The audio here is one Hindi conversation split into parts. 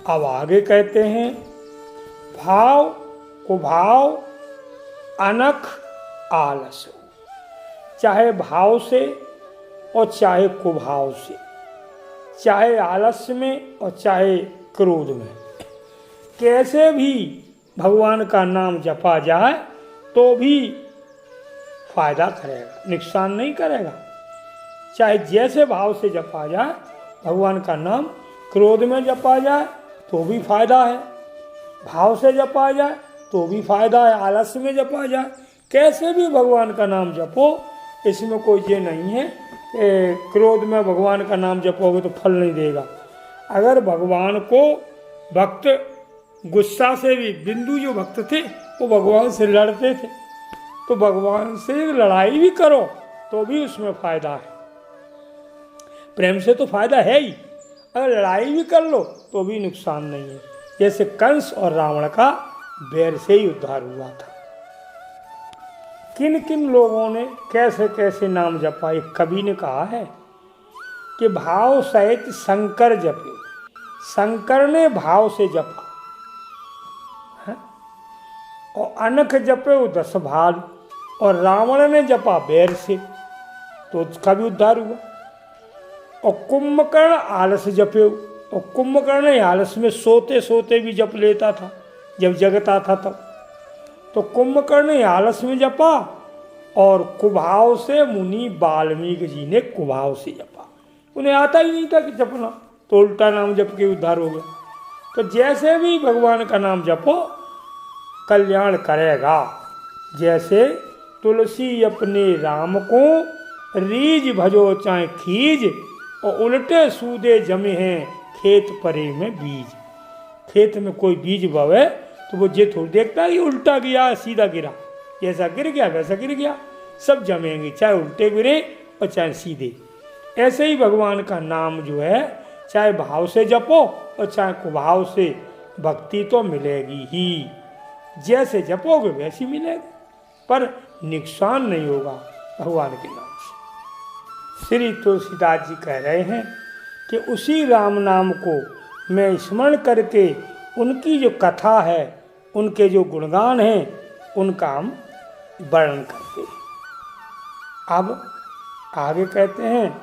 अब आगे कहते हैं, भाव कुभाव अनख आलस हो, चाहे भाव से और चाहे कुभाव से, चाहे आलस में और चाहे क्रोध में, कैसे भी भगवान का नाम जपा जाए तो भी फायदा करेगा, नुकसान नहीं करेगा। चाहे जैसे भाव से जपा जाए भगवान का नाम, क्रोध में जपा जाए तो भी फायदा है, भाव से जपा जाए तो भी फायदा है, आलस में जपा जाए, कैसे भी भगवान का नाम जपो, इसमें कोई ये नहीं है कि क्रोध में भगवान का नाम जपोगे तो फल नहीं देगा। अगर भगवान को भक्त गुस्सा से भी, बिंदु जो भक्त थे वो भगवान से लड़ते थे, तो भगवान से लड़ाई भी करो तो भी उसमें फायदा है, प्रेम से तो फायदा है ही, अगर लड़ाई भी कर लो तो भी नुकसान नहीं है। जैसे कंस और रावण का बैर से ही उद्धार हुआ था। किन किन लोगों ने कैसे कैसे नाम जपा, एक कवि ने कहा है कि भाव सहित शंकर जपे, शंकर ने भाव से जपा है? और अनख जपे 10 भाल, और रावण ने जपा बैर से, तो उसका भी उद्धार हुआ। और कुंभकर्ण आलस जपे, और कुंभकर्ण आलस में सोते सोते भी जप लेता था, जब जगता था तब, तो कुंभकर्ण आलस में जपा, और कुभाव से मुनि वाल्मीकि जी ने कुभाव से जपा, उन्हें आता ही नहीं था कि जपना, तो उल्टा नाम जप के उद्धार हो गया। तो जैसे भी भगवान का नाम जपो कल्याण करेगा। जैसे तुलसी अपने राम को रीज भजो चाहे खीज, और उल्टे सूदे जमे हैं खेत परे में बीज। खेत में कोई बीज बवे तो वो ये थोड़ी देखता है कि उल्टा गया सीधा गिरा, जैसा गिर गया वैसा गिर गया, सब जमेंगे, चाहे उल्टे गिरे और चाहे सीधे। ऐसे ही भगवान का नाम जो है चाहे भाव से जपो और चाहे कुभाव से, भक्ति तो मिलेगी ही, जैसे जपोगे वैसी मिलेगी, पर नुकसान नहीं होगा भगवान के नाम से। श्री तुलसीदास जी कह रहे हैं कि उसी राम नाम को मैं स्मरण करके उनकी जो कथा है, उनके जो गुणगान हैं, उनका हम वर्णन करते हैं। अब आगे कहते हैं,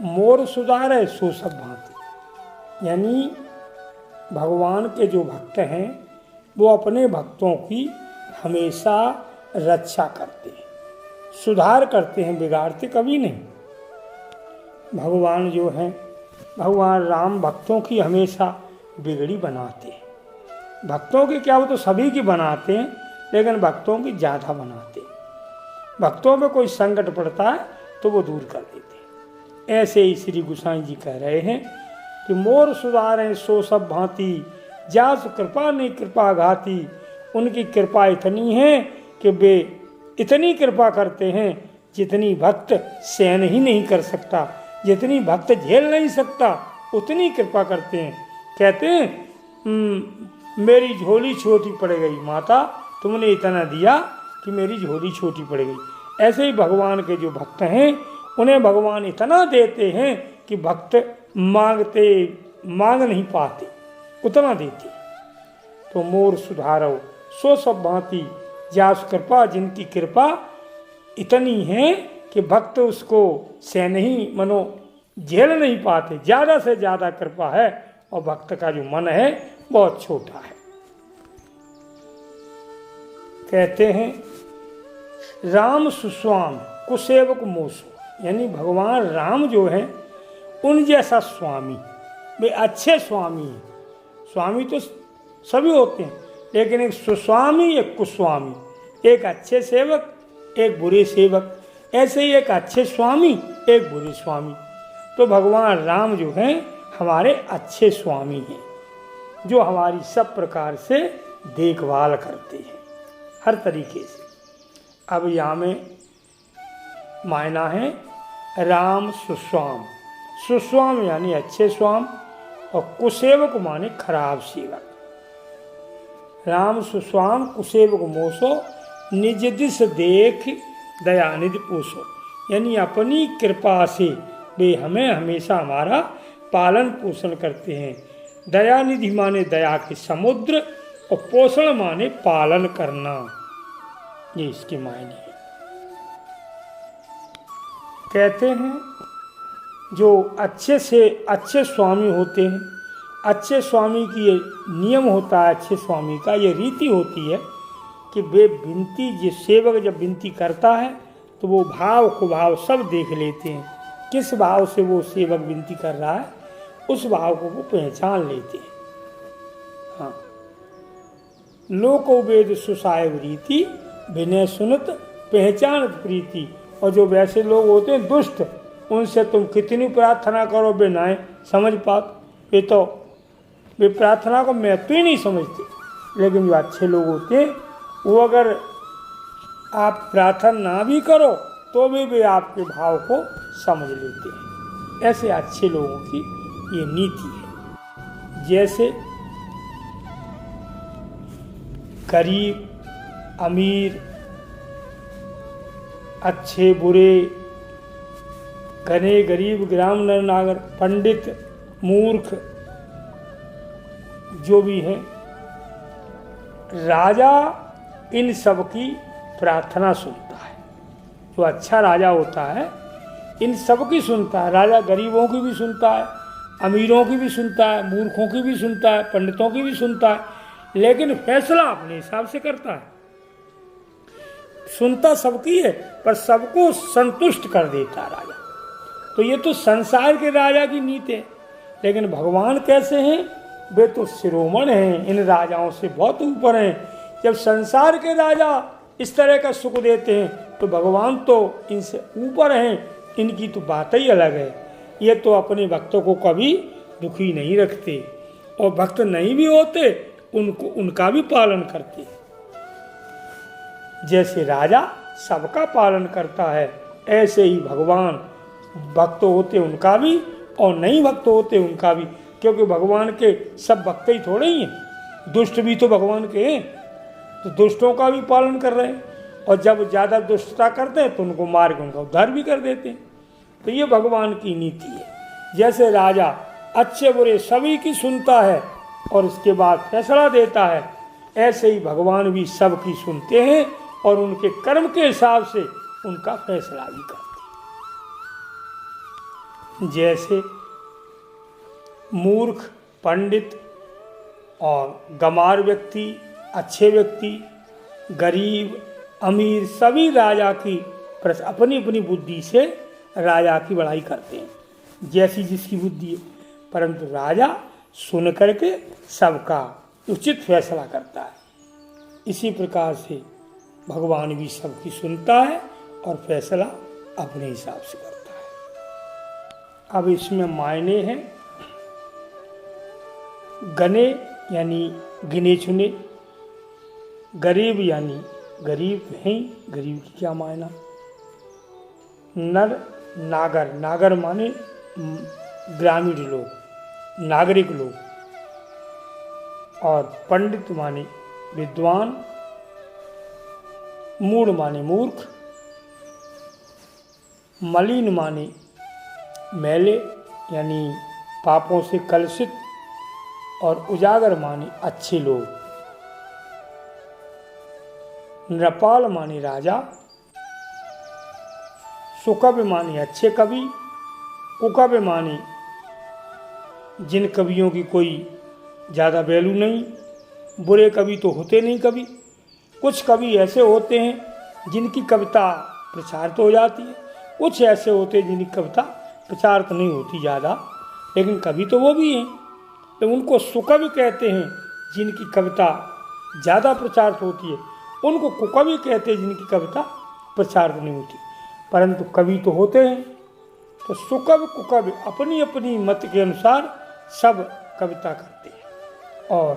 मोर सुधारे सो सब भांति, यानी भगवान के जो भक्त हैं वो अपने भक्तों की हमेशा रक्षा करते हैं, सुधार करते हैं, बिगाड़ते कभी नहीं। भगवान जो हैं, भगवान राम भक्तों की हमेशा बिगड़ी बनाते हैं। भक्तों की क्या, वो तो सभी की बनाते हैं, लेकिन भक्तों की ज़्यादा बनाते हैं। भक्तों में कोई संकट पड़ता है तो वो दूर कर देते हैं। ऐसे ही श्री गोसाई जी कह रहे हैं कि मोर सुधारें सो सब भांति, जास कृपा नहीं कृपा घाती। उनकी कृपा इतनी है कि वे इतनी कृपा करते हैं जितनी भक्त सहन ही नहीं कर सकता, जितनी भक्त झेल नहीं सकता उतनी कृपा करते हैं। कहते हैं मेरी झोली छोटी पड़ गई माता, तुमने इतना दिया कि मेरी झोली छोटी पड़ गई। ऐसे ही भगवान के जो भक्त हैं उन्हें भगवान इतना देते हैं कि भक्त मांग नहीं पाते, उतना देते। तो मोर सुधारो सो सब भांति, जास कृपा, जिनकी कृपा इतनी है कि भक्त उसको सह नहीं, मनो झेल नहीं पाते, ज़्यादा से ज़्यादा कृपा है, और भक्त का जो मन है बहुत छोटा है। कहते हैं राम सुस्वाम कुसेवक मोसो, यानी भगवान राम जो हैं उन जैसा स्वामी, वे अच्छे स्वामी हैं। स्वामी तो सभी होते हैं, लेकिन एक सुस्वामी एक कुस्वामी, एक अच्छे सेवक एक बुरे सेवक, ऐसे ही एक अच्छे स्वामी एक बुरे स्वामी। तो भगवान राम जो हैं हमारे अच्छे स्वामी हैं, जो हमारी सब प्रकार से देखभाल करते हैं हर तरीके से। अब यहाँ में मायना है राम सुस्वाम, सुस्वाम यानी अच्छे स्वाम, और कुसेवक माने खराब सेवक। राम सुस्वाम कुसेवक मोसो, निज दिस देख दयानिधि पोसो, यानी अपनी कृपा से वे हमें हमेशा हमारा पालन पोषण करते हैं। दयानिधि माने दया के समुद्र, और पोषण माने पालन करना। ये इसके मायने हैं। कहते हैं जो अच्छे से अच्छे स्वामी होते हैं, अच्छे स्वामी की ये नियम होता है, अच्छे स्वामी का ये रीति होती है कि वे विनती, जो सेवक जब विनती करता है तो वो भाव को भाव सब देख लेते हैं, किस भाव से वो सेवक विनती कर रहा है उस भाव को वो पहचान लेते हैं। हाँ, लोको वेद सुसायव रीति, विनय सुनत पहचानत प्रीति। और जो वैसे लोग होते हैं दुष्ट, उनसे तुम कितनी प्रार्थना करो वे ना समझ पाते, वे प्रार्थना को महत्व ही नहीं समझते। लेकिन जो अच्छे लोग होते हैं वो अगर आप प्रार्थना ना भी करो तो भी वे आपके भाव को समझ लेते हैं। ऐसे अच्छे लोगों की ये नीति है। जैसे गरीब, अमीर, अच्छे बुरे, घने गरीब, ग्राम नर नागर, पंडित मूर्ख, जो भी हैं, राजा इन सब की प्रार्थना सुनता है। जो अच्छा राजा होता है इन सब की सुनता है। राजा गरीबों की भी सुनता है, अमीरों की भी सुनता है, मूर्खों की भी सुनता है, पंडितों की भी सुनता है, लेकिन फैसला अपने हिसाब से करता है। सुनता सबकी है पर सबको संतुष्ट कर देता है राजा। तो ये तो संसार के राजा की नीति है। लेकिन भगवान कैसे हैं? वे तो शिरोमण हैं, इन राजाओं से बहुत ऊपर हैं। जब संसार के राजा इस तरह का सुख देते हैं तो भगवान तो इनसे ऊपर हैं, इनकी तो बात ही अलग है। ये तो अपने भक्तों को कभी दुखी नहीं रखते, और भक्त नहीं भी होते उनको उनका भी पालन करते। जैसे राजा सबका पालन करता है, ऐसे ही भगवान भक्त होते उनका भी और नहीं भक्त होते उनका भी। क्योंकि भगवान के सब भक्त ही थोड़े ही हैं, दुष्ट भी तो भगवान के हैं, तो दुष्टों का भी पालन कर रहे हैं। और जब ज़्यादा दुष्टता करते हैं तो उनको मार के उनका उद्धार भी कर देते हैं। तो ये भगवान की नीति है। जैसे राजा अच्छे बुरे सभी की सुनता है और उसके बाद फैसला देता है, ऐसे ही भगवान भी सबकी सुनते हैं और उनके कर्म के हिसाब से उनका फैसला भी करते हैं। जैसे मूर्ख, पंडित और गंवार व्यक्ति, अच्छे व्यक्ति, गरीब, अमीर सभी राजा की अपनी अपनी बुद्धि से राजा की बड़ाई करते हैं, जैसी जिसकी बुद्धि है। परंतु राजा सुन करके सबका उचित फैसला करता है। इसी प्रकार से भगवान भी सबकी सुनता है और फैसला अपने हिसाब से करता है। अब इसमें मायने हैं, गने यानी गिने चुने, गरीब यानी गरीब हैं, गरीब की क्या मायना, नर नागर, नागर माने ग्रामीण लोग, नागरिक लोग, और पंडित माने विद्वान, मूढ़ माने मूर्ख, मलिन माने मैले यानी पापों से कलुषित, और उजागर माने अच्छे लोग, नृपाल माने राजा, सुकवि माने अच्छे कवि, कुकवि माने जिन कवियों की कोई ज़्यादा वैल्यू नहीं, बुरे कवि तो होते नहीं कवि। कुछ कवि ऐसे होते हैं जिनकी कविता प्रचारित हो जाती है, कुछ ऐसे होते हैं जिनकी कविता प्रचारित नहीं होती ज़्यादा, लेकिन कवि तो वो भी हैं। तो उनको सुकवि कहते हैं जिनकी कविता ज़्यादा प्रचारित होती है, उनको कुकवि कहते हैं जिनकी कविता प्रचारित नहीं होती। परंतु कवि तो होते हैं। तो सुकवि कुकवि अपनी अपनी मत के अनुसार सब कविता करते हैं। और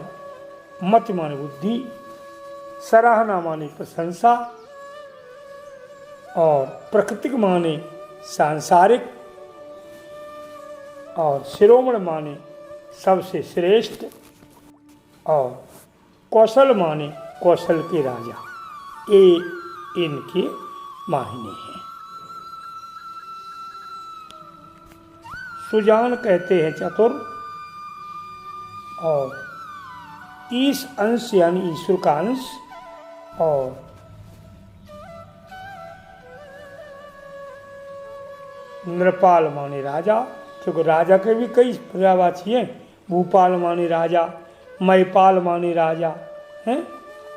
मत माने बुद्धि, सराहना माने प्रशंसा, और प्रकृतिक माने सांसारिक, और शिरोमण माने सबसे श्रेष्ठ, और कौशल माने कौशल के राजा। ये इनके मायने हैं। सुजान कहते हैं चतुर, और ईश अंश यानी ईश्वर का अंश, और नृपाल माने राजा, क्योंकि राजा के भी कई पर्यायवाची हैं। भूपाल माने राजा, मयपाल माने राजा हैं,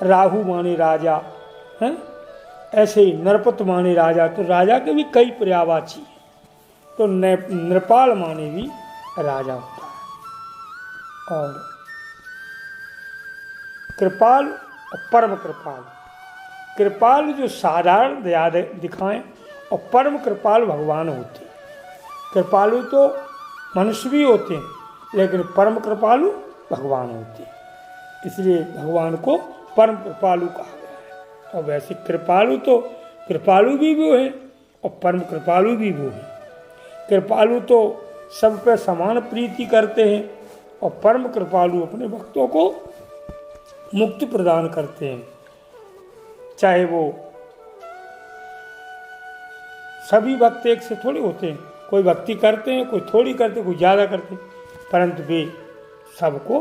राहु माने राजा हैं, ऐसे ही नरपत माने राजा। तो राजा के भी कई पर्यायवाची हैं। तो नृपाल माने भी राजा होता है। और कृपाल और परम कृपाल, कृपाल जो साधारण दया दिखाएं और परम कृपाल भगवान होते हैं। कृपालु तो मनुष्य भी होते हैं, लेकिन परम कृपालु भगवान होते हैं, इसलिए भगवान को परम कृपालु कहा गया है। और वैसे कृपालु तो कृपालु भी वो है और परम कृपालु भी वो है। कृपालु तो सब पे समान प्रीति करते हैं और परम कृपालु अपने भक्तों को मुक्ति प्रदान करते हैं। चाहे वो सभी भक्त एक से थोड़े होते हैं, कोई भक्ति करते हैं, कोई थोड़ी करते, कोई ज़्यादा करते, परंतु वे सबको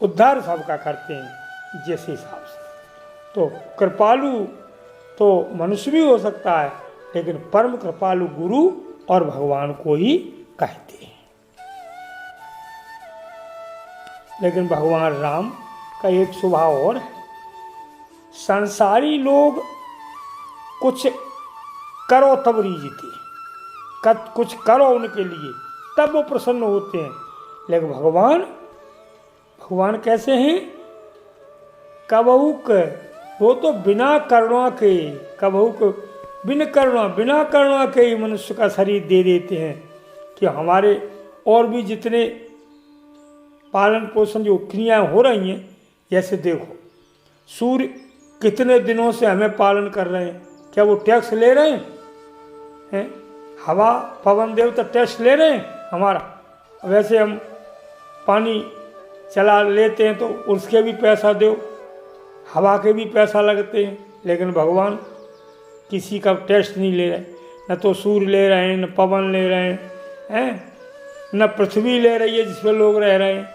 उद्धार सबका करते हैं जिस हिसाब से। तो कृपालु तो मनुष्य भी हो सकता है, लेकिन परम कृपालु गुरु और भगवान को ही कहते हैं। लेकिन भगवान राम का एक स्वभाव और है, संसारी लोग कुछ करो तब रीझते, कुछ करो उनके लिए तब वो प्रसन्न होते हैं। लेकिन भगवान कैसे हैं? कबहू के वो तो बिना करुणा के, कबहू को बिना करुणा के ही मनुष्य का शरीर दे देते हैं कि हमारे और भी जितने पालन पोषण जो क्रियाएं हो रही हैं, जैसे देखो सूर्य कितने दिनों से हमें पालन कर रहे हैं, क्या वो टैक्स ले रहे हैं? हवा पवन देवता टैक्स ले रहे हैं हमारा। वैसे हम पानी चला लेते हैं तो उसके भी पैसा दो, हवा के भी पैसा लगते हैं, लेकिन भगवान किसी का टैक्स नहीं ले रहे, न तो सूर्य ले रहे हैं, न पवन ले रहे हैं, न पृथ्वी ले रही है जिस पर लोग रह रहे हैं।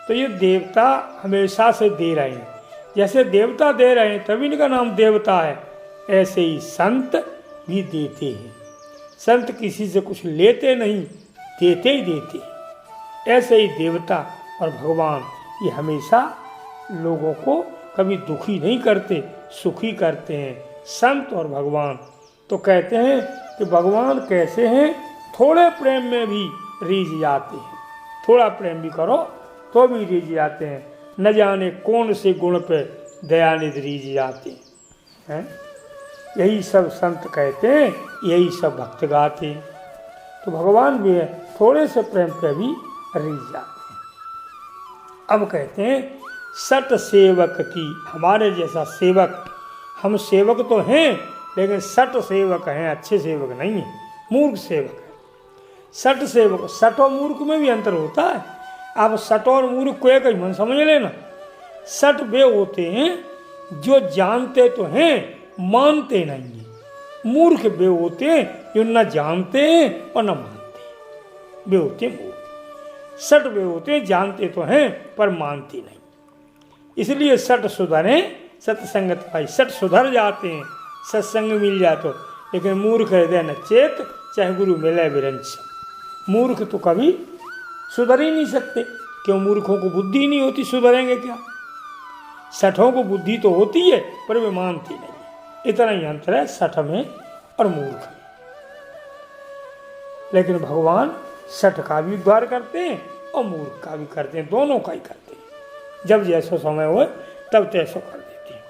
तो ये देवता हमेशा से दे रहे हैं, जैसे देवता दे रहे हैं तभी इनका नाम देवता है, ऐसे ही संत भी देते हैं। संत किसी से कुछ लेते नहीं, देते ही देते। ऐसे ही देवता और भगवान ये हमेशा लोगों को कभी दुखी नहीं करते, सुखी करते हैं। संत और भगवान तो कहते हैं कि भगवान कैसे हैं, थोड़े प्रेम में भी रीझ जाते हैं, थोड़ा प्रेम भी करो तो भी रीझ जाते हैं, न जाने कौन से गुण पे दयानिधि रीझ जाते हैं। यही सब संत कहते हैं, यही सब भक्त गाते हैं। तो भगवान भी है, थोड़े से प्रेम पे भी रीझ जाते हैं। अब कहते हैं सट सेवक की, हमारे जैसा सेवक, हम सेवक तो हैं लेकिन सट सेवक हैं, अच्छे सेवक नहीं है, मूर्ख सेवक है। सट सेवक, सट और मूर्ख में भी अंतर होता है। आप सट और मूर्ख को एक ही मन समझ लेना। सट वे होते हैं जो जानते तो हैं मानते नहीं हैं, मूर्ख वे होते हैं जो न जानते हैं और न मानते हैं, वे होते हैं मूर्ख। सट वे होते हैं जानते तो हैं पर मानते नहीं, इसलिए सट सुधरे सत्संगत पाई, सट सुधर जाते हैं सत्संग मिल जाए तो। लेकिन मूर्ख हृदय न चेत, चाहे गुरु मिले विरंच। मूर्ख तो कभी सुधर ही नहीं सकते, क्यों? मूर्खों को बुद्धि नहीं होती, सुधरेंगे क्या? सठों को बुद्धि तो होती है पर वे मानती नहीं। इतना ही अंतर है सठ में और मूर्ख में। लेकिन भगवान सठ का भी उद्धार करते हैं और मूर्ख का भी करते हैं, दोनों का ही करते हैं। जब जैसा समय हो तब तैसा कर देते हैं।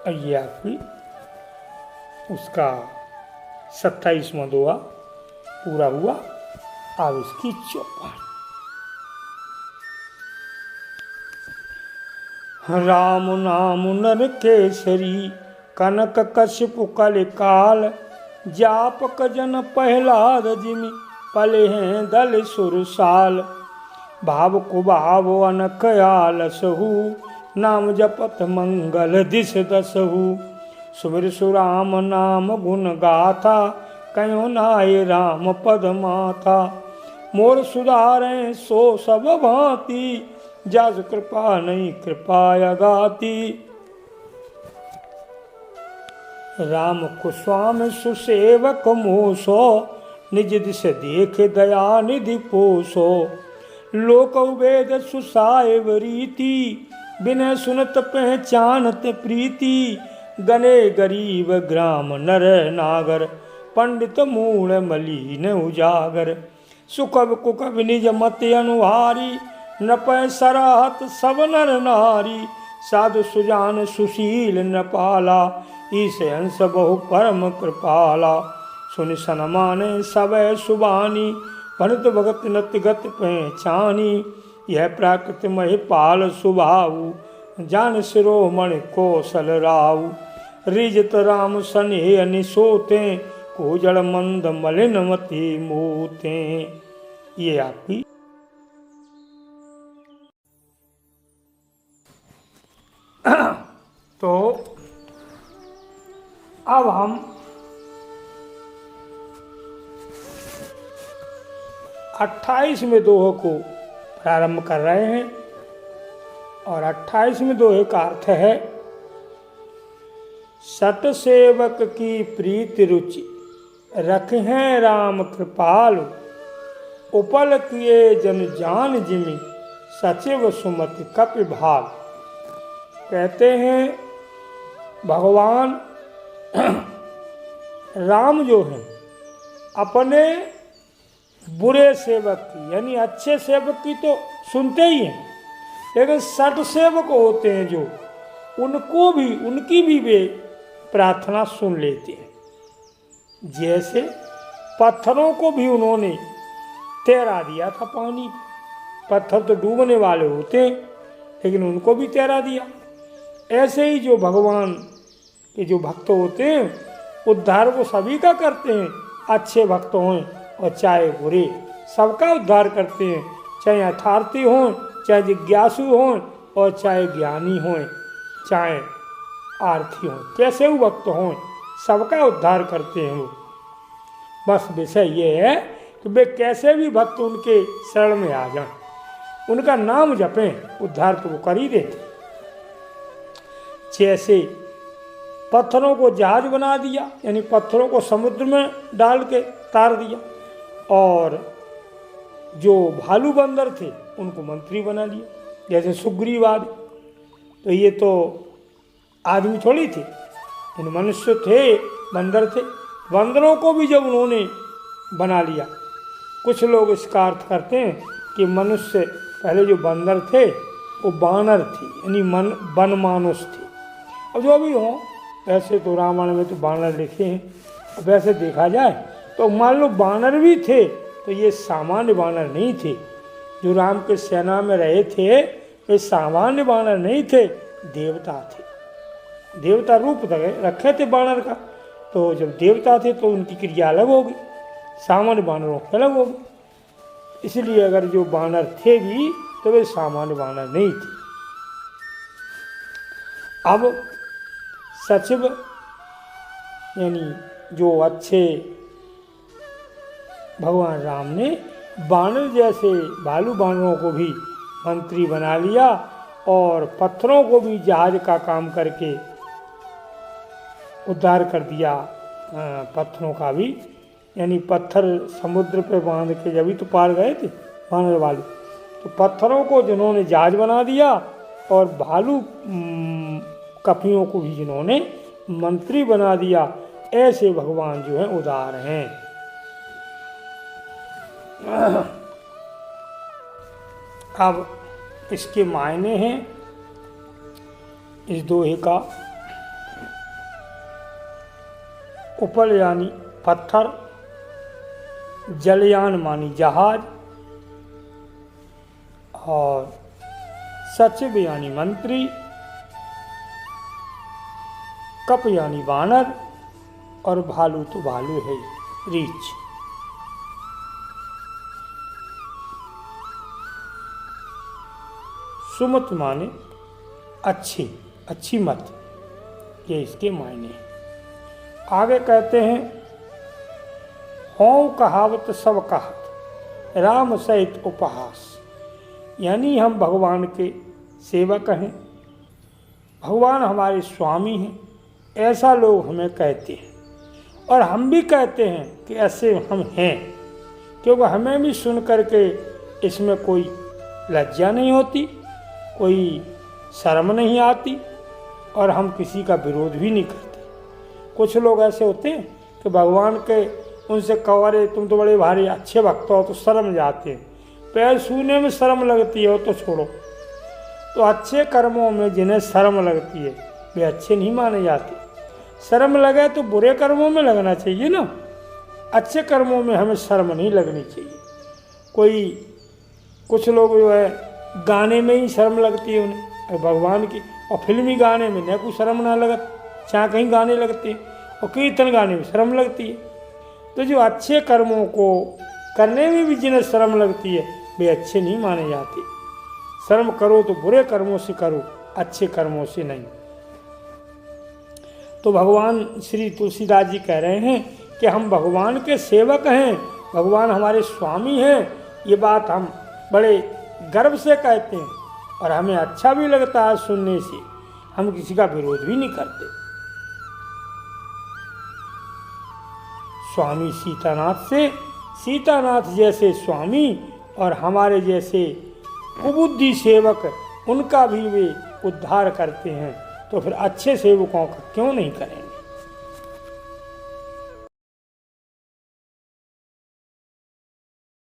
और ये आपकी उसका 27वां दोहा पूरा हुआ। अब इसकी 54। राम नाम नर केसरी, कनक कश्यप कल काल, जापक जन पहलाद जिमि, पले हैं दल सुरसाल। भाव कुभाव अनक आलसहु, नाम जपत मंगल दिश दसहु। सुमिर सुराम नाम गुण गाथा, कयो नाय राम पद माथा। मोर सुधारें सो सब भांति, जस कृपा नहीं कृपा अगाती। राम कुस्वाम सुसेवक मोसो, निज दिश देख दया निधि पोसो। लोक वेद सुसाएव रीति, बिन सुनत पहचानत प्रीति। गने गरीब ग्राम नर नागर, पंडित मूढ़ मलीन उजागर। सुकब कुकब निज मत अनुहारी, नपय सराहत सब नर नारी। साधु सुजान सुशील नपाला, ईश अंश बहु परम कृपाला। सुनि सनमाने सबय सुबानी, भरत भगत नत गत पहचानी। यह प्राकृत महिपाल सुभाऊ, जान शिरोमणि कौशल राऊ। रिजत राम सनेह निसोते, कोजल मंद मलिन मति मोते। ये आपकी तो अब हम 28वें दोहे को प्रारंभ कर रहे हैं। और 28वें दोहे का अर्थ है, सत सेवक की प्रीति रुचि, रखें राम कृपालु। उपल किए जन जान जिमि, सचिव सुमति कपि भाग। कहते हैं भगवान राम जो है अपने बुरे सेवक की, यानी अच्छे सेवक की तो सुनते ही हैं, लेकिन सट सेवक होते हैं जो, उनको भी, उनकी भी वे प्रार्थना सुन लेते हैं। जैसे पत्थरों को भी उन्होंने तैरा दिया था पानी, पत्थर तो डूबने वाले होते हैं लेकिन उनको भी तैरा दिया। ऐसे ही जो भगवान के जो भक्त होते हैं उद्धार वो सभी का करते हैं, अच्छे भक्त हों और चाहे बुरे, सबका उद्धार करते हैं। चाहे यथार्थी हों, चाहे जिज्ञासु हों और चाहे ज्ञानी हों, चाहे आर्थी हों, कैसे वो भक्त हों, सबका उद्धार करते हैं वो। बस विषय ये है कि वे कैसे भी भक्त उनके शरण में आ जाएं, उनका नाम जपें, उद्धार तो वो कर ही देते। जैसे पत्थरों को जहाज बना दिया, यानी पत्थरों को समुद्र में डाल के तार दिया, और जो भालू बंदर थे उनको मंत्री बना दिया, जैसे सुग्रीव आदि। तो ये तो आदमी थोड़ी थे, इन मनुष्य थे, बंदर थे। बंदरों को भी जब उन्होंने बना लिया, कुछ लोग इसका अर्थ करते हैं कि मनुष्य पहले जो बंदर थे वो बानर थे, यानी वन मानुष थे। अब जो भी हो, वैसे तो रामायण में तो बानर लिखे हैं, वैसे देखा जाए तो मान लो बानर भी थे तो ये सामान्य बानर नहीं थे। जो राम के सेना में रहे थे ये सामान्य बानर नहीं थे, देवता थे। देवता रूप रखे थे बानर का, तो जब देवता थे तो उनकी क्रिया अलग होगी, सामान्य बानरों की अलग होगी। इसलिए अगर जो बानर थे भी तो वे सामान्य बानर नहीं थे। अब सचिव यानी जो अच्छे भगवान राम ने बानर जैसे भालू बानरों को भी मंत्री बना लिया, और पत्थरों को भी जहाज का काम करके उद्धार कर दिया। पत्थरों का भी, यानी पत्थर समुद्र पे बांध के जब भी तो पार गए थे बानर वाले, तो पत्थरों को जिन्होंने जहाज बना दिया और भालू कपियों को भी जिन्होंने मंत्री बना दिया, ऐसे भगवान जो हैं उदार हैं। अब इसके मायने हैं इस दोहे का। उपल यानी पत्थर, जलयान मानी जहाज, और सचिव यानी मंत्री, कप यानी बानर, और भालू तो भालू है रीछ। सुमत माने अच्छी, अच्छी मत, ये इसके मायने हैं। आगे कहते हैं, हों कहावत सब कहत, राम सहित उपहास। यानी हम भगवान के सेवक हैं, भगवान हमारे स्वामी हैं, ऐसा लोग हमें कहते हैं। और हम भी कहते हैं कि ऐसे हम हैं, क्योंकि हमें भी सुन करके इसमें कोई लज्जा नहीं होती, कोई शर्म नहीं आती, और हम किसी का विरोध भी नहीं करते। कुछ लोग ऐसे होते हैं कि भगवान के उनसे कहो अरे तुम तो बड़े भारी अच्छे भक्त हो, तो शर्म जाते हैं। पैर छूने में शर्म लगती है तो छोड़ो। तो अच्छे कर्मों में जिन्हें शर्म लगती है वे अच्छे नहीं माने जाते। शर्म लगे तो बुरे कर्मों में लगना चाहिए ना, अच्छे कर्मों में हमें शर्म नहीं लगनी चाहिए। कुछ लोग जो है गाने में ही शर्म लगती है उन्हें भगवान की, और फिल्मी गाने में न कोई शर्म ना लगत, चाहे कहीं गाने लगते हैं, और कीर्तन गाने में शर्म लगती है। तो जो अच्छे कर्मों को करने में भी जिन्हें शर्म लगती है वे अच्छे नहीं माने जाते। शर्म करो तो बुरे कर्मों से करो, अच्छे कर्मों से नहीं। तो भगवान श्री तुलसीदास जी कह रहे हैं कि हम भगवान के सेवक हैं, भगवान हमारे स्वामी हैं। ये बात हम बड़े गर्व से कहते हैं, और हमें अच्छा भी लगता है सुनने से। हम किसी का विरोध भी नहीं करते। स्वामी सीतानाथ से, सीतानाथ जैसे स्वामी और हमारे जैसे कुबुद्धि सेवक, उनका भी वे उद्धार करते हैं, तो फिर अच्छे सेवकों का क्यों नहीं करेंगे।